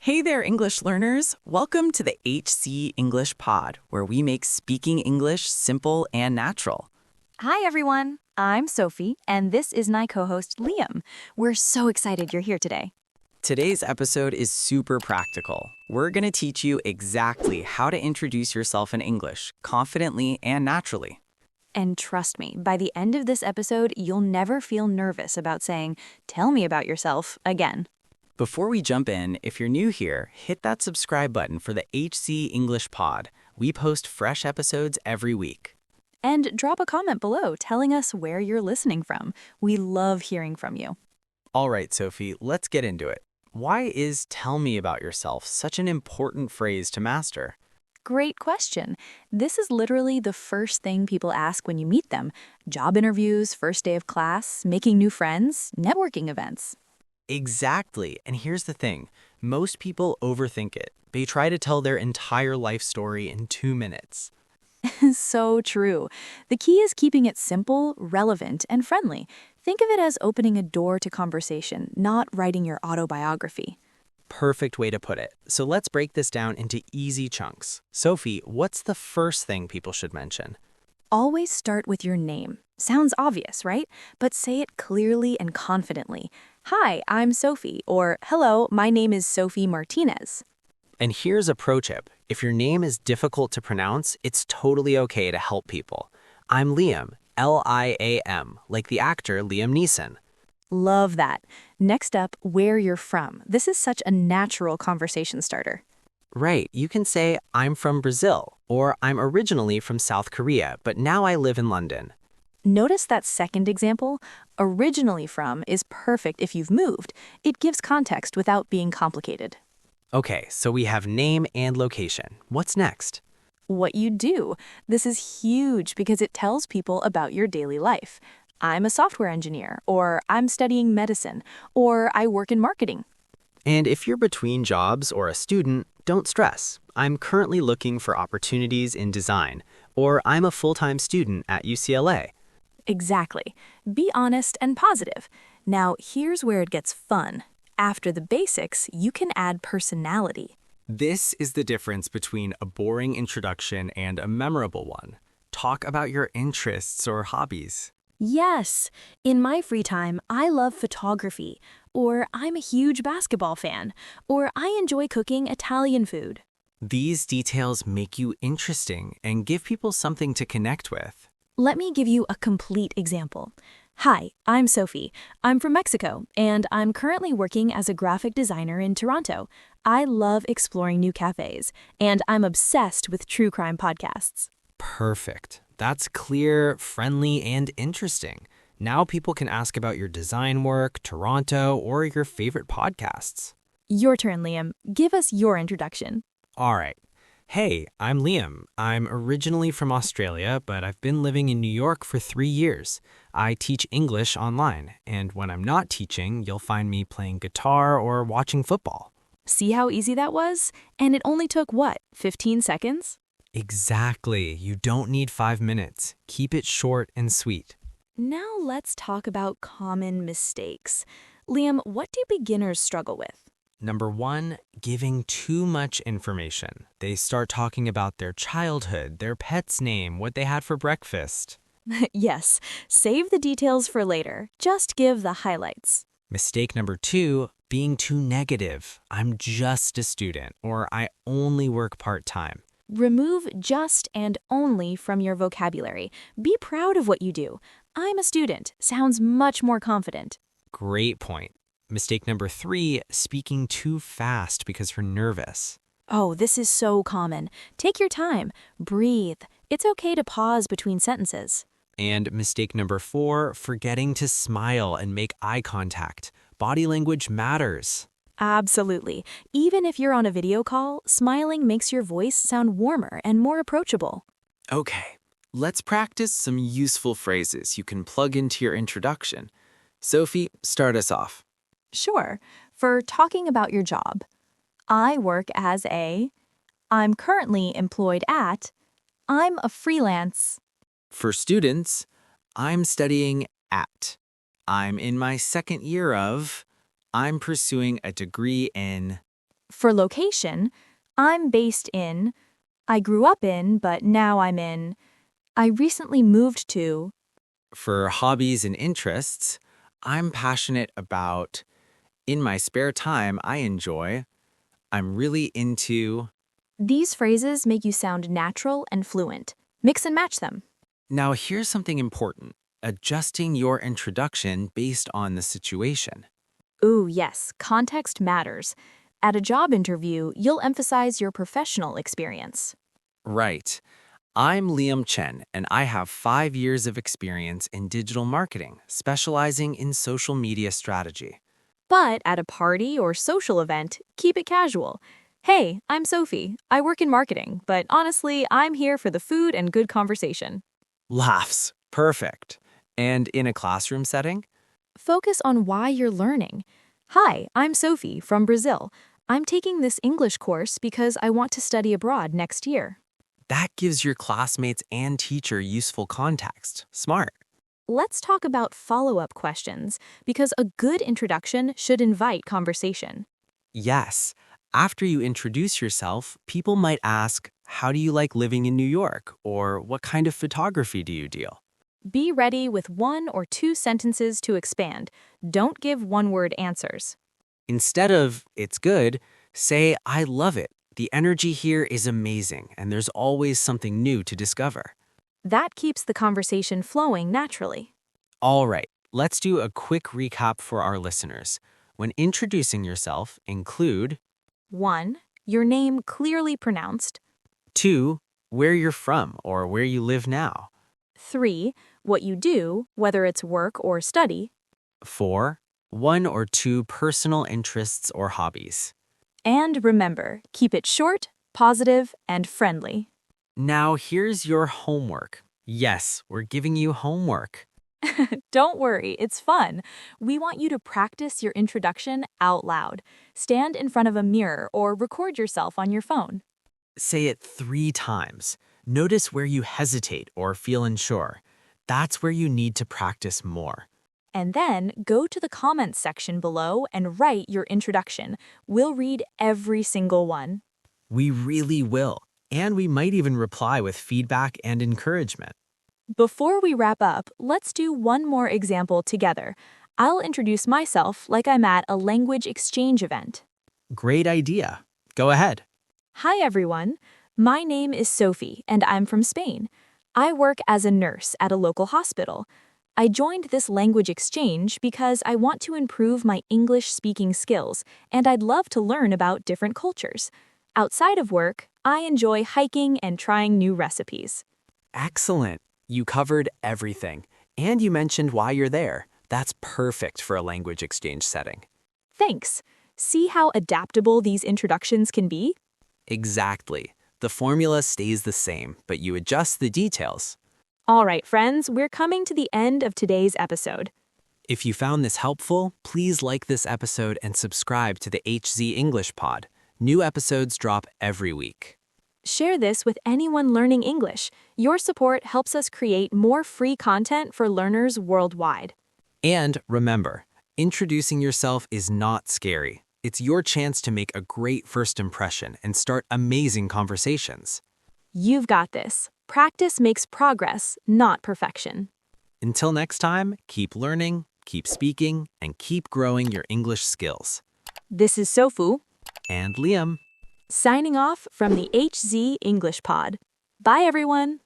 Hey there, English learners. Welcome to the HC English Pod, where we make speaking English simple and natural. Hi, everyone. I'm Sophie, and this is my co-host, Liam. We're so excited you're here today. Today's episode is super practical. We're going to teach you exactly how to introduce yourself in English confidently and naturally. And trust me, by the end of this episode, you'll never feel nervous about saying, "Tell me about yourself," again. Before we jump in, if you're new here, hit that subscribe button for the HC English Pod. We post fresh episodes every week. And drop a comment below telling us where you're listening from. We love hearing from you. All right, Sophie, let's get into it. Why is "tell me about yourself" such an important phrase to master? Great question. This is literally the first thing people ask when you meet them. Job interviews, first day of class, making new friends, networking events. Exactly. And here's the thing. Most people overthink it. They try to tell their entire life story in 2 minutes. So true. The key is keeping it simple, relevant, and friendly. Think of it as opening a door to conversation, not writing your autobiography. Perfect way to put it. So let's break this down into easy chunks. Sophie, what's the first thing people should mention? Always start with your name. Sounds obvious, right? But say it clearly and confidently. Hi, I'm Sophie, or hello, my name is Sophie Martinez. And here's a pro tip. If your name is difficult to pronounce, it's totally okay to help people. I'm Liam, L-I-A-M, like the actor Liam Neeson. Love that. Next up, where you're from. This is such a natural conversation starter. Right, you can say, I'm from Brazil, or I'm originally from South Korea, but now I live in London. Notice that second example, originally from, is perfect if you've moved. It gives context without being complicated. Okay, so we have name and location. What's next? What you do. This is huge because it tells people about your daily life. I'm a software engineer, or I'm studying medicine, or I work in marketing. And if you're between jobs or a student, don't stress. I'm currently looking for opportunities in design, or I'm a full-time student at UCLA. Exactly. Be honest and positive. Now, here's where it gets fun. After the basics, you can add personality. This is the difference between a boring introduction and a memorable one. Talk about your interests or hobbies. Yes, in my free time, I love photography, or I'm a huge basketball fan, or I enjoy cooking Italian food. These details make you interesting and give people something to connect with. Let me give you a complete example. Hi, I'm Sophie. I'm from Mexico, and I'm currently working as a graphic designer in Toronto. I love exploring new cafes, and I'm obsessed with true crime podcasts. Perfect. That's clear, friendly, and interesting. Now people can ask about your design work, Toronto, or your favorite podcasts. Your turn, Liam. Give us your introduction. All right. Hey, I'm Liam. I'm originally from Australia, but I've been living in New York for 3 years. I teach English online, and when I'm not teaching, you'll find me playing guitar or watching football. See how easy that was? And it only took, 15 seconds? Exactly. You don't need 5 minutes. Keep it short and sweet. Now let's talk about common mistakes. Liam, what do beginners struggle with? Number 1, giving too much information. They start talking about their childhood, their pet's name, what they had for breakfast. Yes, save the details for later. Just give the highlights. Mistake number 2, being too negative. I'm just a student, or I only work part-time. Remove just and only from your vocabulary. Be proud of what you do. I'm a student sounds much more confident. Great point. Mistake number 3, speaking too fast because you're nervous. Oh, this is so common. Take your time. Breathe. It's okay to pause between sentences. And mistake number 4, forgetting to smile and make eye contact. Body language matters. Absolutely. Even if you're on a video call, smiling makes your voice sound warmer and more approachable. Okay, let's practice some useful phrases you can plug into your introduction. Sophie, start us off. Sure. For talking about your job, I work as I'm currently employed at, I'm a freelance. For students, I'm studying at, I'm in my second year of, I'm pursuing a degree in. For location, I'm based in, I grew up in, but now I'm in, I recently moved to. For hobbies and interests, I'm passionate about, in my spare time, I enjoy, I'm really into. These phrases make you sound natural and fluent. Mix and match them. Now, here's something important, adjusting your introduction based on the situation. Ooh, yes, context matters. At a job interview, you'll emphasize your professional experience. Right. I'm Liam Chen, and I have 5 years of experience in digital marketing, specializing in social media strategy. But at a party or social event, keep it casual. Hey, I'm Sophie. I work in marketing, but honestly, I'm here for the food and good conversation. Laughs. Perfect. And in a classroom setting? Focus on why you're learning. Hi, I'm Sophie from Brazil. I'm taking this English course because I want to study abroad next year. That gives your classmates and teacher useful context. Smart. Let's talk about follow-up questions, because a good introduction should invite conversation. Yes. After you introduce yourself, people might ask, how do you like living in New York? Or what kind of photography do you deal? Be ready with 1 or 2 sentences to expand. Don't give one-word answers. Instead of, it's good, say, I love it. The energy here is amazing, and there's always something new to discover. That keeps the conversation flowing naturally. All right, let's do a quick recap for our listeners. When introducing yourself, include 1. Your name clearly pronounced. 2. Where you're from or where you live now. 3. What you do, whether it's work or study. 4. 1 or 2 personal interests or hobbies. And remember, keep it short, positive, and friendly. Now here's your homework. Yes, we're giving you homework. Don't worry, it's fun. We want you to practice your introduction out loud. Stand in front of a mirror or record yourself on your phone. Say it 3 times. Notice where you hesitate or feel unsure. That's where you need to practice more. And then go to the comments section below and write your introduction. We'll read every single one. We really will. And we might even reply with feedback and encouragement. Before we wrap up, let's do one more example together. I'll introduce myself like I'm at a language exchange event. Great idea. Go ahead. Hi everyone. My name is Sophie and I'm from Spain. I work as a nurse at a local hospital. I joined this language exchange because I want to improve my English speaking skills and I'd love to learn about different cultures. Outside of work, I enjoy hiking and trying new recipes. Excellent. You covered everything. And you mentioned why you're there. That's perfect for a language exchange setting. Thanks. See how adaptable these introductions can be? Exactly. The formula stays the same, but you adjust the details. All right, friends, we're coming to the end of today's episode. If you found this helpful, please like this episode and subscribe to the HZ English Pod. New episodes drop every week. Share this with anyone learning English. Your support helps us create more free content for learners worldwide. And remember, introducing yourself is not scary. It's your chance to make a great first impression and start amazing conversations. You've got this. Practice makes progress, not perfection. Until next time, keep learning, keep speaking, and keep growing your English skills. This is Sofu, And Liam. signing off from the HZ English Pod. Bye, everyone.